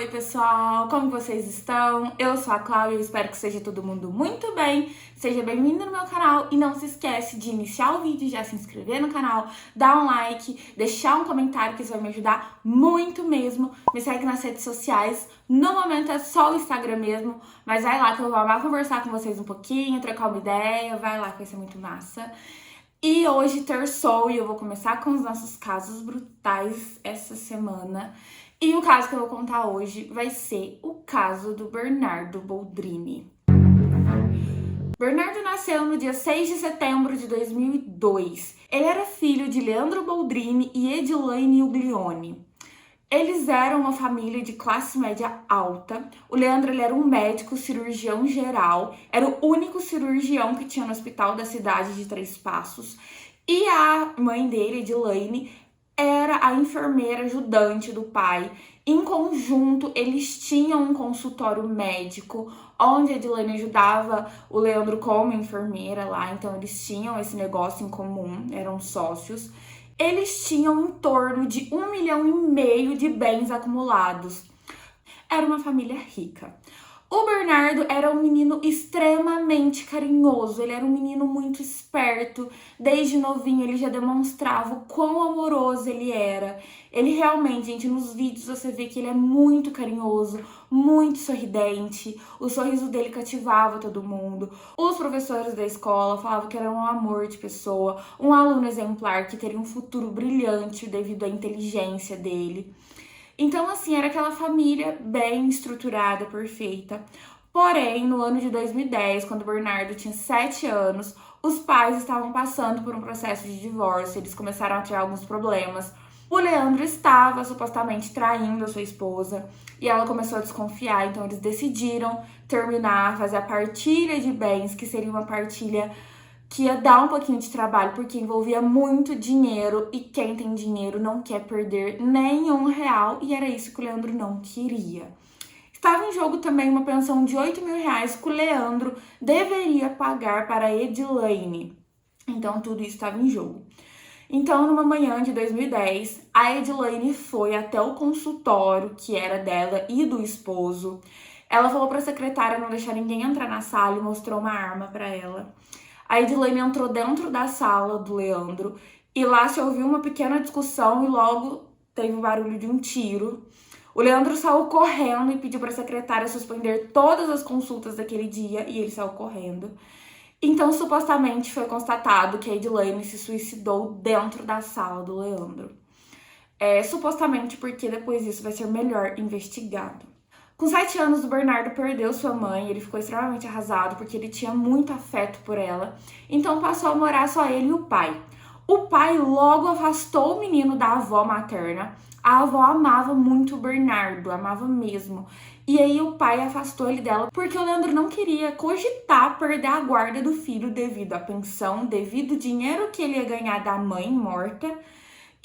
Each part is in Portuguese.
Oi pessoal, como vocês estão? Eu sou a Cláudia e espero que seja todo mundo muito bem. Seja bem-vindo no meu canal e não se esquece de iniciar o vídeo, já se inscrever no canal, dar um like, deixar um comentário que isso vai me ajudar muito mesmo. Me segue nas redes sociais, no momento é só o Instagram mesmo, mas vai lá que eu vou amar conversar com vocês um pouquinho, trocar uma ideia, vai lá que vai ser muito massa. E hoje terçou e eu vou começar com os nossos casos brutais essa semana. E o caso que eu vou contar hoje vai ser o caso do Bernardo Boldrini. Bernardo nasceu no dia 6 de setembro de 2002. Ele era filho de Leandro Boldrini e Edilaine Uglione. Eles eram uma família de classe média alta. O Leandro ele era um médico cirurgião geral, era o único cirurgião que tinha no hospital da cidade de Três Passos. E a mãe dele, Edilaine, era a enfermeira ajudante do pai. Em conjunto, eles tinham um consultório médico, onde a Edilaine ajudava o Leandro como enfermeira lá. Então, eles tinham esse negócio em comum, eram sócios. Eles tinham em torno de 1,5 milhão de bens acumulados. Era uma família rica. O Bernardo era um menino extremamente carinhoso, ele era um menino muito esperto. Desde novinho ele já demonstrava o quão amoroso ele era. Ele realmente, gente, nos vídeos você vê que ele é muito carinhoso, muito sorridente. O sorriso dele cativava todo mundo. Os professores da escola falavam que era um amor de pessoa, um aluno exemplar que teria um futuro brilhante devido à inteligência dele. Então, assim, era aquela família bem estruturada, perfeita. Porém, no ano de 2010, quando o Bernardo tinha 7 anos, os pais estavam passando por um processo de divórcio, eles começaram a ter alguns problemas. O Leandro estava supostamente traindo a sua esposa e ela começou a desconfiar, então eles decidiram terminar, fazer a partilha de bens, que seria uma partilha que ia dar um pouquinho de trabalho, porque envolvia muito dinheiro, e quem tem dinheiro não quer perder nenhum real, e era isso que o Leandro não queria. Estava em jogo também uma pensão de 8 mil reais que o Leandro deveria pagar para a Edilaine. Então, tudo isso estava em jogo. Então, numa manhã de 2010, a Edilaine foi até o consultório, que era dela e do esposo. Ela falou para a secretária não deixar ninguém entrar na sala e mostrou uma arma para ela. A Edilaine entrou dentro da sala do Leandro e lá se ouviu uma pequena discussão e logo teve o barulho de um tiro. O Leandro saiu correndo e pediu para a secretária suspender todas as consultas daquele dia e ele saiu correndo. Então, supostamente, foi constatado que a Edilaine se suicidou dentro da sala do Leandro. Supostamente porque depois disso vai ser melhor investigado. Com 7 anos, o Bernardo perdeu sua mãe, ele ficou extremamente arrasado porque ele tinha muito afeto por ela, então passou a morar só ele e o pai. O pai logo afastou o menino da avó materna. A avó amava muito o Bernardo, amava mesmo. E aí o pai afastou ele dela porque o Leandro não queria cogitar perder a guarda do filho devido à pensão, devido ao dinheiro que ele ia ganhar da mãe morta.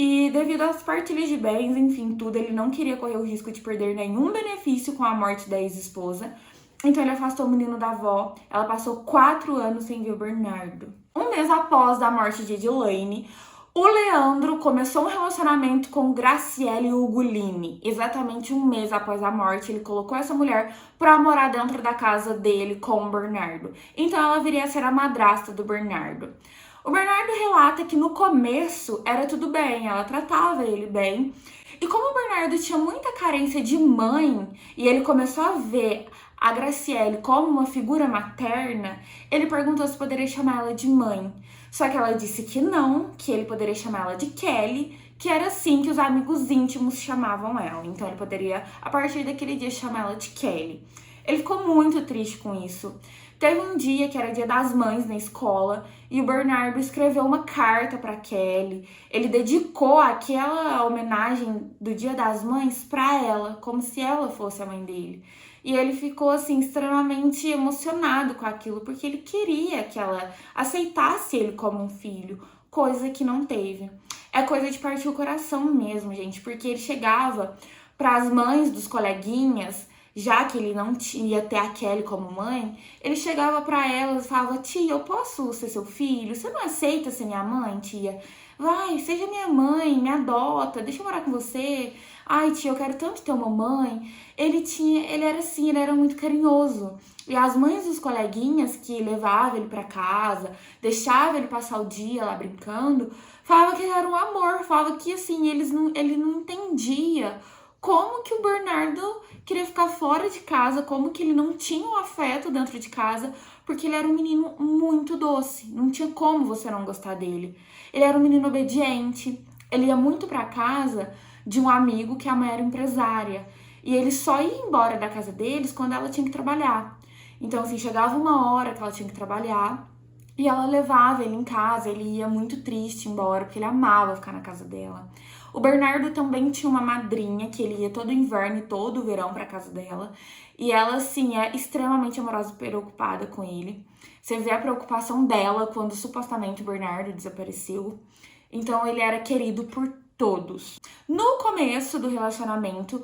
E devido às partilhas de bens, enfim, tudo, ele não queria correr o risco de perder nenhum benefício com a morte da ex-esposa. Então ele afastou o menino da avó. Ela passou 4 anos sem ver o Bernardo. Um mês após a morte de Edilaine, o Leandro começou um relacionamento com Graciele Ugolini. Exatamente um mês após a morte, ele colocou essa mulher pra morar dentro da casa dele com o Bernardo. Então ela viria a ser a madrasta do Bernardo. O Bernardo relata que no começo era tudo bem, ela tratava ele bem. E como o Bernardo tinha muita carência de mãe e ele começou a ver a Graciele como uma figura materna, ele perguntou se poderia chamar ela de mãe. Só que ela disse que não, que ele poderia chamar ela de Kelly, que era assim que os amigos íntimos chamavam ela. Então ele poderia, a partir daquele dia, chamar ela de Kelly. Ele ficou muito triste com isso. Teve um dia que era Dia das Mães na escola e o Bernardo escreveu uma carta para Kelly. Ele dedicou aquela homenagem do Dia das Mães para ela, como se ela fosse a mãe dele. E ele ficou assim extremamente emocionado com aquilo, porque ele queria que ela aceitasse ele como um filho, coisa que não teve. É coisa de partir o coração mesmo, gente, porque ele chegava para as mães dos coleguinhas, já que ele não ia ter a Kelly como mãe, ele chegava pra elas e falava: tia, eu posso ser seu filho? Você não aceita ser minha mãe, tia? Vai, seja minha mãe, me adota, deixa eu morar com você. Ai, tia, eu quero tanto ter uma mãe. Ele era assim, ele era muito carinhoso. E as mães dos coleguinhas que levavam ele pra casa, deixavam ele passar o dia lá brincando, falavam que ele era um amor, falavam que assim, ele não entendia como que o Bernardo queria ficar fora de casa, como que ele não tinha um afeto dentro de casa, porque ele era um menino muito doce, não tinha como você não gostar dele. Ele era um menino obediente, ele ia muito pra casa de um amigo que a mãe era empresária, e ele só ia embora da casa deles quando ela tinha que trabalhar. Então, assim, chegava uma hora que ela tinha que trabalhar, e ela levava ele em casa, ele ia muito triste embora, porque ele amava ficar na casa dela. O Bernardo também tinha uma madrinha, que ele ia todo inverno e todo verão pra casa dela. E ela, assim, é extremamente amorosa e preocupada com ele. Você vê a preocupação dela quando supostamente o Bernardo desapareceu. Então ele era querido por todos. No começo do relacionamento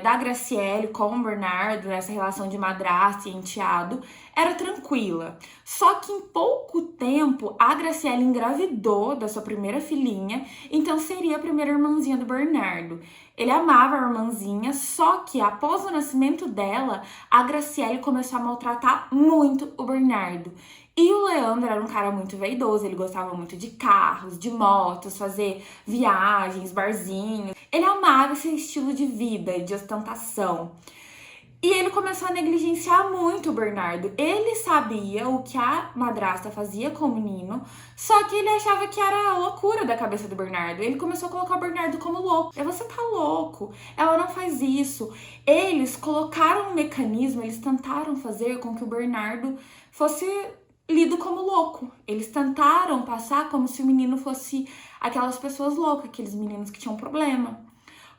da Graciele com o Bernardo, nessa relação de madrasta e enteado, era tranquila. Só que em pouco tempo a Graciele engravidou da sua primeira filhinha, então seria a primeira irmãzinha do Bernardo. Ele amava a irmãzinha, só que após o nascimento dela, a Graciele começou a maltratar muito o Bernardo. E o Leandro era um cara muito vaidoso, ele gostava muito de carros, de motos, fazer viagens, barzinhos. Ele amava esse estilo de vida, de ostentação. E ele começou a negligenciar muito o Bernardo. Ele sabia o que a madrasta fazia com o menino, só que ele achava que era a loucura da cabeça do Bernardo. Ele começou a colocar o Bernardo como louco. Você tá louco, ela não faz isso. Eles colocaram um mecanismo, eles tentaram fazer com que o Bernardo fosse lido como louco. Eles tentaram passar como se o menino fosse aquelas pessoas loucas, aqueles meninos que tinham problema.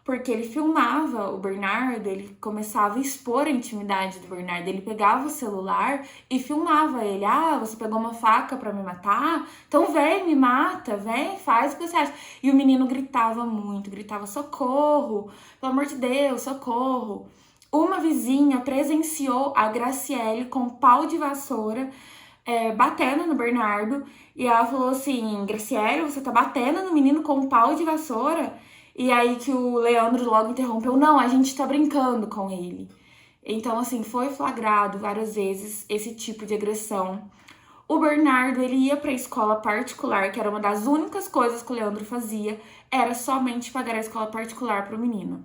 Porque ele filmava o Bernardo, ele começava a expor a intimidade do Bernardo. Ele pegava o celular e filmava ele. Ah, você pegou uma faca pra me matar? Então vem, me mata, vem, faz o que você acha. E o menino gritava muito, gritava socorro, pelo amor de Deus, socorro. Uma vizinha presenciou a Graciele com um pau de vassoura batendo no Bernardo. E ela falou assim, Graciele, você tá batendo no menino com um pau de vassoura? E aí que o Leandro logo interrompeu, não, a gente tá brincando com ele. Então, assim, foi flagrado várias vezes esse tipo de agressão. O Bernardo, ele ia pra escola particular, que era uma das únicas coisas que o Leandro fazia, era somente pagar a escola particular pro menino.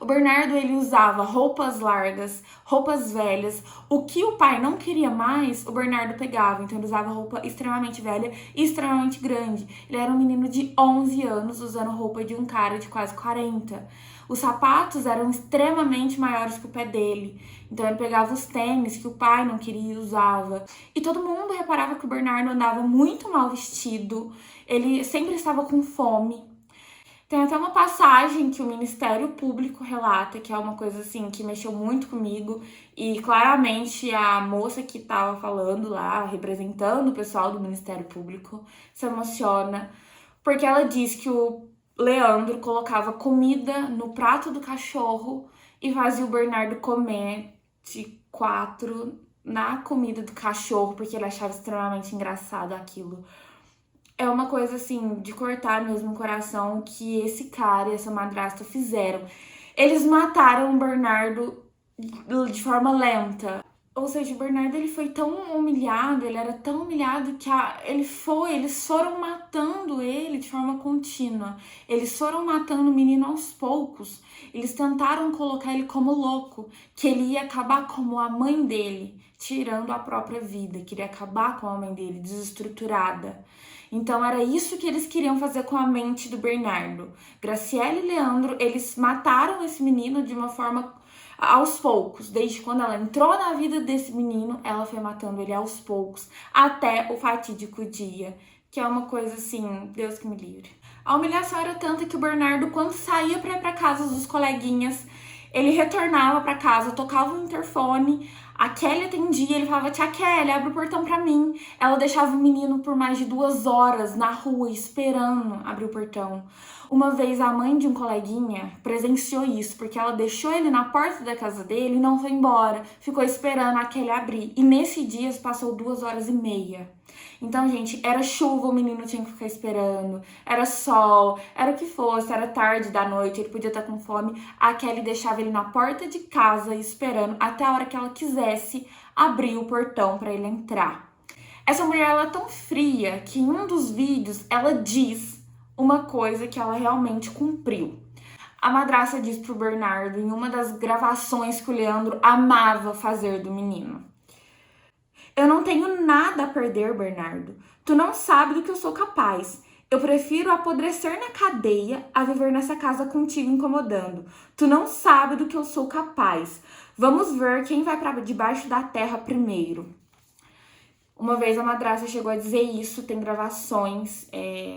O Bernardo, ele usava roupas largas, roupas velhas. O que o pai não queria mais, o Bernardo pegava. Então ele usava roupa extremamente velha e extremamente grande. Ele era um menino de 11 anos usando roupa de um cara de quase 40. Os sapatos eram extremamente maiores que o pé dele. Então ele pegava os tênis que o pai não queria e usava. E todo mundo reparava que o Bernardo andava muito mal vestido. Ele sempre estava com fome. Tem até uma passagem que o Ministério Público relata, que é uma coisa assim que mexeu muito comigo, e claramente a moça que estava falando lá, representando o pessoal do Ministério Público, se emociona, porque ela diz que o Leandro colocava comida no prato do cachorro e fazia o Bernardo comer de 4 na comida do cachorro, porque ele achava extremamente engraçado aquilo. É uma coisa, assim, de cortar mesmo o coração que esse cara e essa madrasta fizeram. Eles mataram o Bernardo de forma lenta. Ou seja, o Bernardo, ele foi tão humilhado, ele era tão humilhado que eles foram matando ele de forma contínua. Eles foram matando o menino aos poucos. Eles tentaram colocar ele como louco, que ele ia acabar como a mãe dele, tirando a própria vida, que ele ia acabar com a mãe dele, desestruturada. Então era isso que eles queriam fazer com a mente do Bernardo. Graciele e Leandro, eles mataram esse menino de uma forma aos poucos. Desde quando ela entrou na vida desse menino, ela foi matando ele aos poucos, até o fatídico dia, que é uma coisa assim, Deus que me livre. A humilhação era tanta que o Bernardo, quando saía para ir para casa dos coleguinhas, ele retornava para casa, tocava o interfone, A Kelly atendia, ele falava: tia Kelly, abre o portão pra mim. Ela deixava o menino por mais de 2 horas na rua esperando abrir o portão. Uma vez a mãe de um coleguinha presenciou isso, porque ela deixou ele na porta da casa dele e não foi embora. Ficou esperando a Kelly abrir. E nesse dia passou 2 horas e meia. Então, gente, era chuva, o menino tinha que ficar esperando. Era sol, era o que fosse, era tarde da noite, ele podia estar com fome. A Kelly deixava ele na porta de casa esperando até a hora que ela quisesse abrir o portão para ele entrar. Essa mulher, ela é tão fria que em um dos vídeos ela diz uma coisa que ela realmente cumpriu. A madrasta diz pro Bernardo, em uma das gravações que o Leandro amava fazer do menino: eu não tenho nada a perder, Bernardo. Tu não sabe do que eu sou capaz. Eu prefiro apodrecer na cadeia a viver nessa casa contigo incomodando. Tu não sabe do que eu sou capaz. Vamos ver quem vai para debaixo da terra primeiro. Uma vez a madrasta chegou a dizer isso, tem gravações,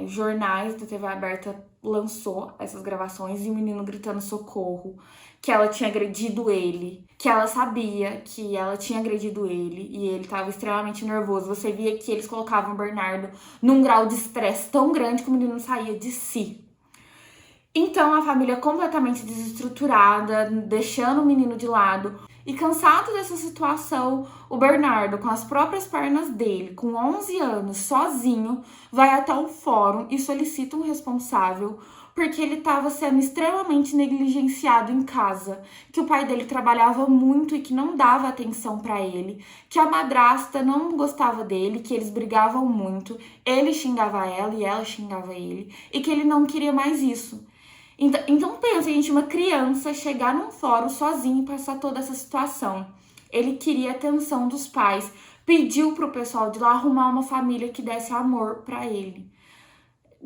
jornais da TV aberta lançou essas gravações e o menino gritando socorro, que ela tinha agredido ele, que ela sabia que ela tinha agredido ele e ele estava extremamente nervoso. Você via que eles colocavam o Bernardo num grau de estresse tão grande que o menino saía de si. Então a família completamente desestruturada, deixando o menino de lado. E cansado dessa situação, o Bernardo, com as próprias pernas dele, com 11 anos, sozinho, vai até o fórum e solicita um responsável porque ele estava sendo extremamente negligenciado em casa, que o pai dele trabalhava muito e que não dava atenção para ele, que a madrasta não gostava dele, que eles brigavam muito, ele xingava ela e ela xingava ele, e que ele não queria mais isso. Então pensa, gente, uma criança chegar num fórum sozinho e passar toda essa situação. Ele queria a atenção dos pais, pediu pro pessoal de lá arrumar uma família que desse amor pra ele.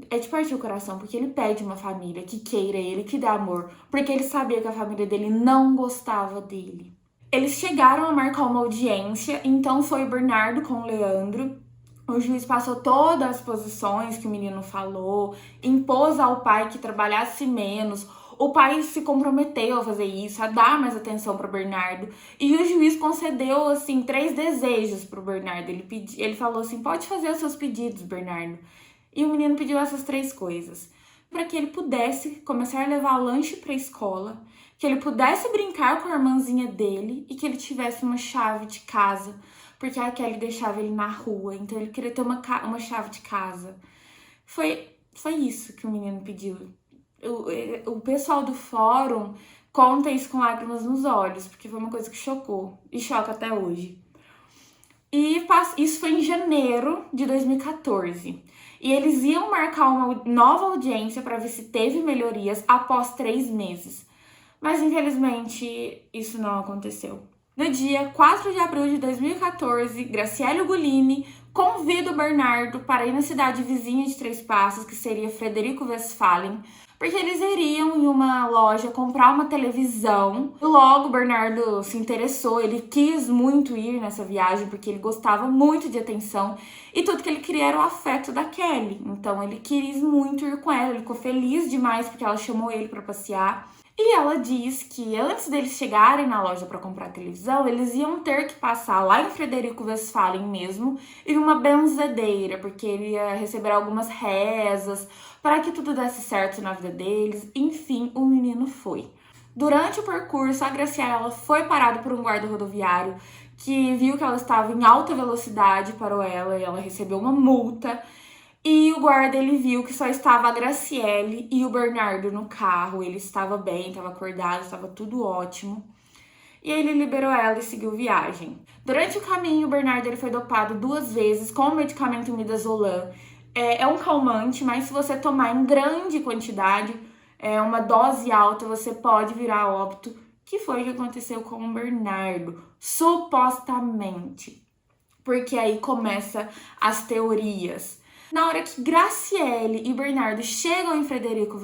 É de partir o coração, porque ele pede uma família que queira ele, que dê amor, porque ele sabia que a família dele não gostava dele. Eles chegaram a marcar uma audiência, então foi o Bernardo com o Leandro. O juiz passou todas as posições que o menino falou, impôs ao pai que trabalhasse menos. O pai se comprometeu a fazer isso, a dar mais atenção para o Bernardo. E o juiz concedeu, assim, 3 desejos para o Bernardo. Ele falou assim: pode fazer os seus pedidos, Bernardo. E o menino pediu essas 3 coisas: para que ele pudesse começar a levar lanche para a escola, que ele pudesse brincar com a irmãzinha dele e que ele tivesse uma chave de casa, porque a Kelly deixava ele na rua, então ele queria ter uma chave de casa. Foi isso que o menino pediu. O pessoal do fórum conta isso com lágrimas nos olhos, porque foi uma coisa que chocou e choca até hoje. E isso foi em janeiro de 2014. E eles iam marcar uma nova audiência para ver se teve melhorias após 3 meses. Mas infelizmente isso não aconteceu. No dia 4 de abril de 2014, Graciela Ugolini convida o Bernardo para ir na cidade vizinha de Três Passos, que seria Frederico Westphalen, porque eles iriam em uma loja comprar uma televisão. Logo, o Bernardo se interessou, ele quis muito ir nessa viagem, porque ele gostava muito de atenção, e tudo que ele queria era o afeto da Kelly. Então ele quis muito ir com ela, ele ficou feliz demais porque ela chamou ele para passear. E ela diz que antes deles chegarem na loja para comprar a televisão, eles iam ter que passar lá em Frederico Westphalen mesmo, em uma benzedeira, porque ele ia receber algumas rezas para que tudo desse certo na vida deles. Enfim, o menino foi. Durante o percurso, a Graciela foi parada por um guarda rodoviário que viu que ela estava em alta velocidade, parou ela e ela recebeu uma multa. E o guarda, ele viu que só estava a Graciele e o Bernardo no carro. Ele estava bem, estava acordado, estava tudo ótimo. E aí ele liberou ela e seguiu viagem. Durante o caminho, o Bernardo ele foi dopado 2 vezes com o medicamento midazolam. É um calmante, mas se você tomar em grande quantidade, uma dose alta, você pode virar óbito, que foi o que aconteceu com o Bernardo, supostamente. Porque aí começa as teorias. Na hora que Graciele e Bernardo chegam em Frederico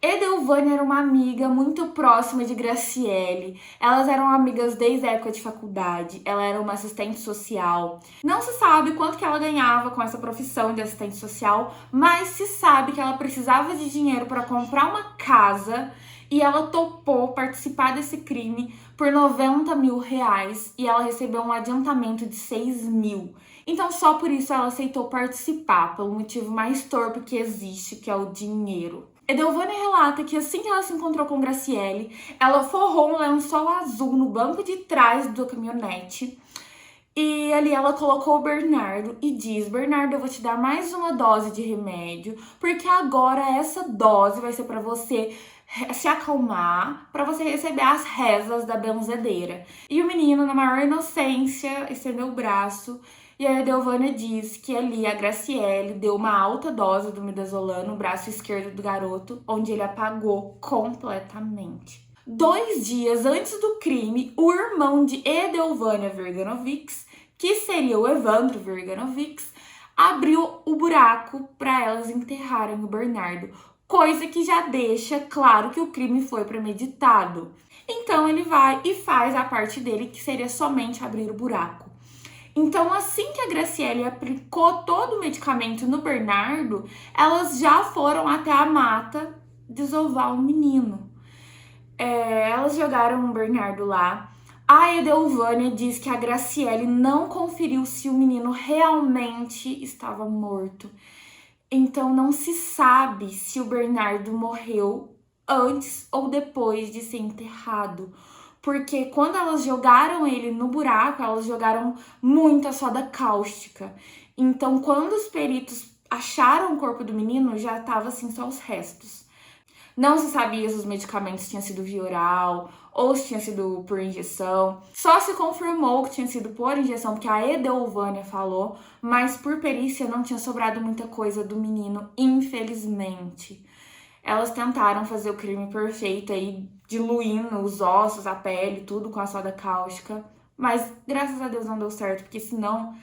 Edelvânia era uma amiga muito próxima de Graciele. Elas eram amigas desde a época de faculdade. Ela era uma assistente social. Não se sabe quanto que ela ganhava com essa profissão de assistente social, mas se sabe que ela precisava de dinheiro para comprar uma casa e ela topou participar desse crime por 90 mil reais e ela recebeu um adiantamento de 6 mil. Então, só por isso ela aceitou participar, pelo motivo mais torpe que existe, que é o dinheiro. Edelvânia relata que assim que ela se encontrou com Graciele, ela forrou um lençol azul no banco de trás da caminhonete e ali ela colocou o Bernardo e diz: Bernardo, eu vou te dar mais uma dose de remédio, porque agora essa dose vai ser para você se acalmar, para você receber as rezas da benzedeira. E o menino, na maior inocência, estendeu o braço. E a Edelvânia diz que ali a Graciele deu uma alta dose do midazolam no braço esquerdo do garoto, onde ele apagou completamente. 2 dias antes do crime, o irmão de Edelvânia Virganovics, que seria o Evandro Virganovics, abriu o buraco para elas enterrarem o Bernardo, coisa que já deixa claro que o crime foi premeditado. Então ele vai e faz a parte dele, que seria somente abrir o buraco. Então, assim que a Graciele aplicou todo o medicamento no Bernardo, elas já foram até a mata desovar o menino. Elas jogaram o Bernardo lá. A Edelvânia diz que a Graciele não conferiu se o menino realmente estava morto. Então, não se sabe se o Bernardo morreu antes ou depois de ser enterrado. Porque quando elas jogaram ele no buraco, elas jogaram muita soda cáustica. Então, quando os peritos acharam o corpo do menino, já estava assim só os restos. Não se sabia se os medicamentos tinham sido via oral ou se tinha sido por injeção. Só se confirmou que tinha sido por injeção, porque a Edelvânia falou, mas por perícia não tinha sobrado muita coisa do menino, infelizmente. Elas tentaram fazer o crime perfeito aí, diluindo os ossos, a pele, tudo com a soda cáustica. Mas graças a Deus não deu certo, porque senão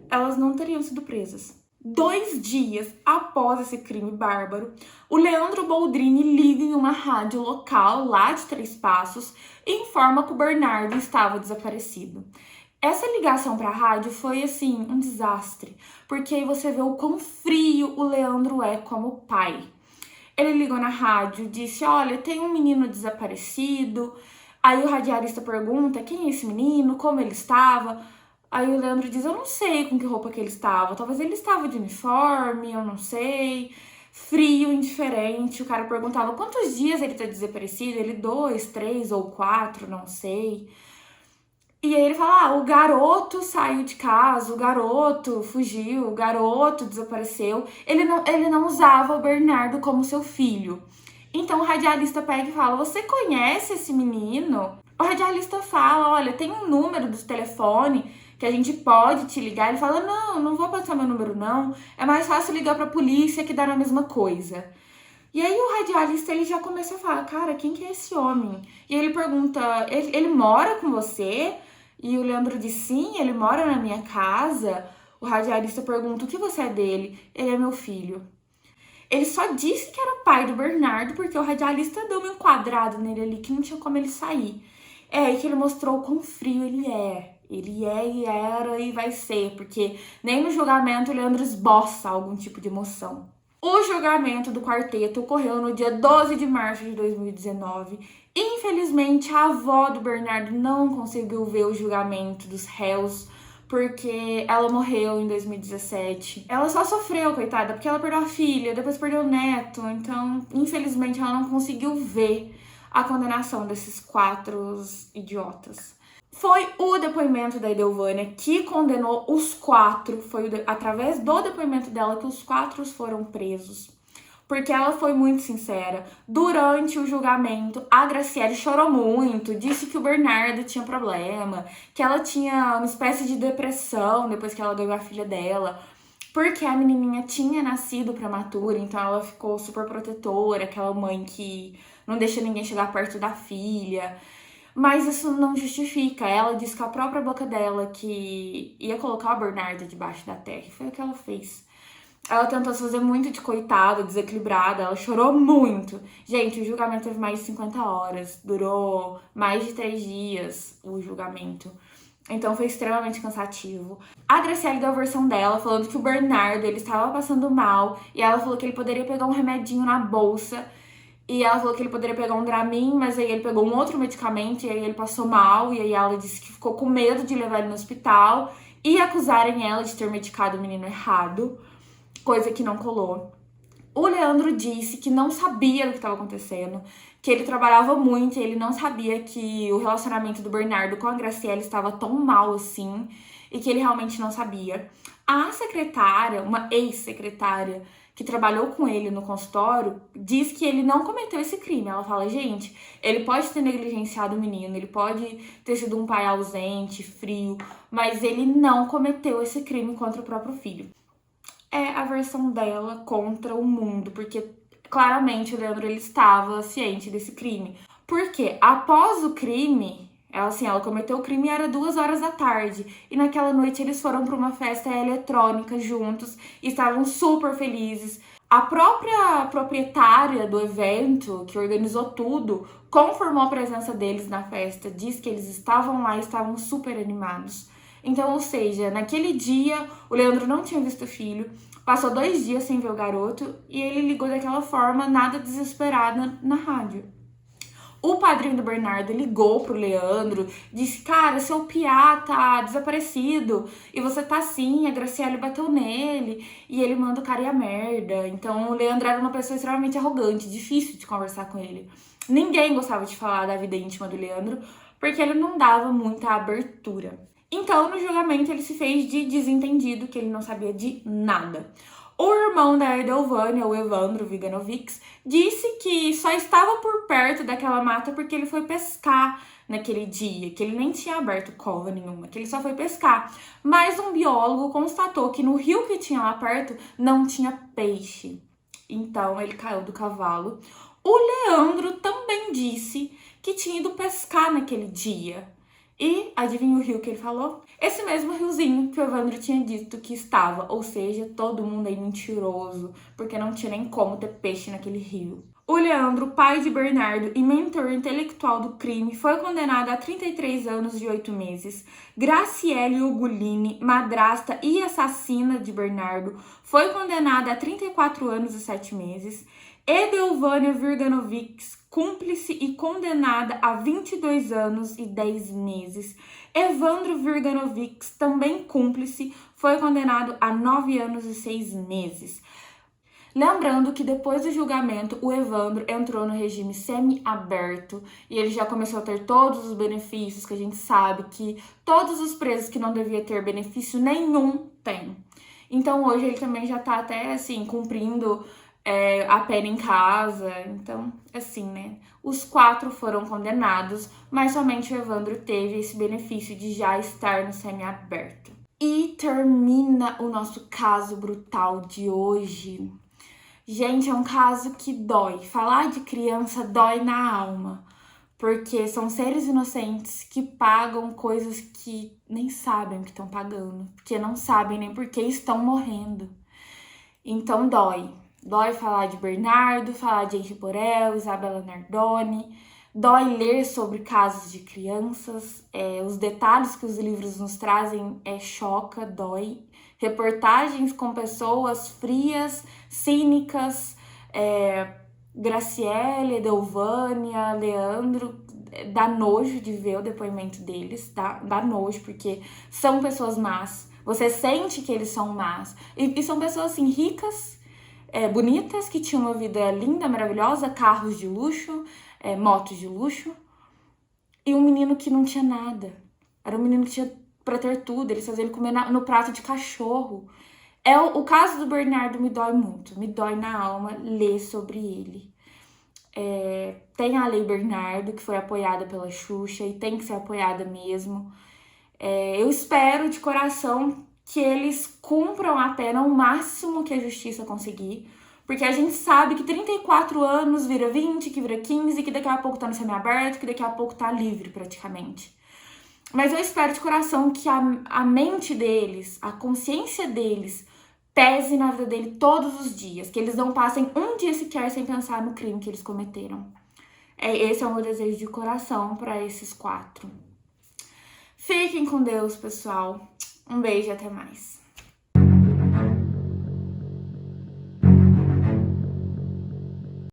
elas não teriam sido presas. 2 dias após esse crime bárbaro, o Leandro Boldrini liga em uma rádio local lá de Três Passos e informa que o Bernardo estava desaparecido. Essa ligação para a rádio foi, assim, um desastre, porque aí você vê o quão frio o Leandro é como pai. Ele ligou na rádio, disse: olha, tem um menino desaparecido. Aí o radialista pergunta: quem é esse menino? Como ele estava? Aí o Leandro diz: eu não sei com que roupa que ele estava. Talvez ele estava de uniforme, eu não sei. Frio, indiferente. O cara perguntava: quantos dias ele está desaparecido? Ele 2, 3 ou 4, não sei. E aí ele fala: o garoto saiu de casa, o garoto fugiu, o garoto desapareceu. Ele não usava o Bernardo como seu filho. Então o radialista pega e fala: você conhece esse menino? O radialista fala: olha, tem um número do telefone que a gente pode te ligar. Ele fala: não vou passar meu número não. É mais fácil ligar pra polícia que dá na mesma coisa. E aí o radialista ele já começa a falar: cara, quem que é esse homem? E ele pergunta: ele mora com você? E o Leandro diz: sim, ele mora na minha casa. O radialista pergunta: o que você é dele? Ele é meu filho. Ele só disse que era o pai do Bernardo porque o radialista deu um enquadrado nele ali que não tinha como ele sair. É aí que ele mostrou o quão frio ele é. Ele é e era e vai ser, porque nem no julgamento o Leandro esboça algum tipo de emoção. O julgamento do quarteto ocorreu no dia 12 de março de 2019. Infelizmente, a avó do Bernardo não conseguiu ver o julgamento dos réus, porque ela morreu em 2017. Ela só sofreu, coitada, porque ela perdeu a filha, depois perdeu o neto. Então, infelizmente, ela não conseguiu ver a condenação desses 4 idiotas. Foi o depoimento da Edelvânia que condenou os 4. Foi através do depoimento dela que os 4 foram presos. Porque ela foi muito sincera. Durante o julgamento, a Graciele chorou muito, disse que o Bernardo tinha problema, que ela tinha uma espécie de depressão depois que ela ganhou a filha dela, porque a menininha tinha nascido prematura, então ela ficou super protetora, aquela mãe que não deixa ninguém chegar perto da filha. Mas isso não justifica. Ela disse com a própria boca dela que ia colocar o Bernardo debaixo da terra, e foi o que ela fez. Ela tentou se fazer muito de coitada, desequilibrada, ela chorou muito. Gente, o julgamento teve mais de 50 horas, durou mais de 3 dias o julgamento. Então foi extremamente cansativo. A Graciele deu a versão dela, falando que o Bernardo, ele estava passando mal, e ela falou que ele poderia pegar um remedinho na bolsa, e ela falou que ele poderia pegar um Dramin, mas aí ele pegou um outro medicamento, e aí ele passou mal, e aí ela disse que ficou com medo de levar ele no hospital, e acusarem ela de ter medicado o menino errado, coisa que não colou. O Leandro disse que não sabia do que estava acontecendo, que ele trabalhava muito e ele não sabia que o relacionamento do Bernardo com a Graciele estava tão mal assim, e que ele realmente não sabia. A secretária, uma ex-secretária que trabalhou com ele no consultório, diz que ele não cometeu esse crime. Ela fala, gente, ele pode ter negligenciado o menino, ele pode ter sido um pai ausente, frio, mas ele não cometeu esse crime contra o próprio filho. É a versão dela contra o mundo, porque claramente o Leandro ele estava ciente desse crime. Porque após o crime, ela cometeu o crime e era 2 horas da tarde. E naquela noite eles foram para uma festa eletrônica juntos e estavam super felizes. A própria proprietária do evento, que organizou tudo, confirmou a presença deles na festa, diz que eles estavam lá e estavam super animados. Então, ou seja, naquele dia o Leandro não tinha visto o filho, passou 2 dias sem ver o garoto e ele ligou daquela forma, nada desesperado, na rádio. O padrinho do Bernardo ligou pro Leandro, disse, cara, seu piá tá desaparecido, e você tá assim, a Graciele bateu nele, e ele manda o cara ir a merda. Então o Leandro era uma pessoa extremamente arrogante, difícil de conversar com ele. Ninguém gostava de falar da vida íntima do Leandro, porque ele não dava muita abertura. Então, no julgamento, ele se fez de desentendido, que ele não sabia de nada. O irmão da Edelvânia, o Evandro Viganovics, disse que só estava por perto daquela mata porque ele foi pescar naquele dia, que ele nem tinha aberto cova nenhuma, que ele só foi pescar. Mas um biólogo constatou que no rio que tinha lá perto não tinha peixe. Então, ele caiu do cavalo. O Leandro também disse que tinha ido pescar naquele dia. E adivinha o rio que ele falou? Esse mesmo riozinho que o Evandro tinha dito que estava, ou seja, todo mundo aí mentiroso, porque não tinha nem como ter peixe naquele rio. O Leandro, pai de Bernardo e mentor intelectual do crime, foi condenado a 33 anos e 8 meses. Graciele Ugolini, madrasta e assassina de Bernardo, foi condenada a 34 anos e 7 meses. Edelvânia Virganovics, cúmplice e condenada a 22 anos e 10 meses. Evandro Virganovics, também cúmplice, foi condenado a 9 anos e 6 meses. Lembrando que depois do julgamento, o Evandro entrou no regime semi-aberto e ele já começou a ter todos os benefícios que a gente sabe que todos os presos que não deviam ter benefício nenhum têm. Então hoje ele também já tá até assim, cumprindo a pena em casa. Então, assim, né? Os 4 foram condenados, mas somente o Evandro teve esse benefício de já estar no semi-aberto. E termina o nosso caso brutal de hoje. Gente, é um caso que dói. Falar de criança dói na alma. Porque são seres inocentes que pagam coisas que nem sabem o que estão pagando. Porque não sabem nem por que estão morrendo. Então dói. Dói falar de Bernardo, falar de Henri Borel, Isabela Nardoni. Dói ler sobre casos de crianças. Os detalhes que os livros nos trazem choca, dói. Reportagens com pessoas frias, cínicas, Graciele, Edelvânia, Leandro, dá nojo de ver o depoimento deles, dá nojo, porque são pessoas más, você sente que eles são más, e são pessoas assim, ricas, bonitas, que tinham uma vida linda, maravilhosa, carros de luxo, motos de luxo, e um menino que não tinha nada, era um menino que tinha pra ter tudo, eles faziam ele comer no prato de cachorro. O caso do Bernardo me dói muito, me dói na alma ler sobre ele. Tem a Lei Bernardo, que foi apoiada pela Xuxa, e tem que ser apoiada mesmo. Eu espero de coração que eles cumpram a pena o máximo que a justiça conseguir, porque a gente sabe que 34 anos vira 20, que vira 15, que daqui a pouco tá no semiaberto, que daqui a pouco tá livre praticamente. Mas eu espero de coração que a mente deles, a consciência deles, pese na vida dele todos os dias, que eles não passem um dia sequer sem pensar no crime que eles cometeram. Esse é o meu desejo de coração para esses 4. Fiquem com Deus, pessoal. Um beijo e até mais.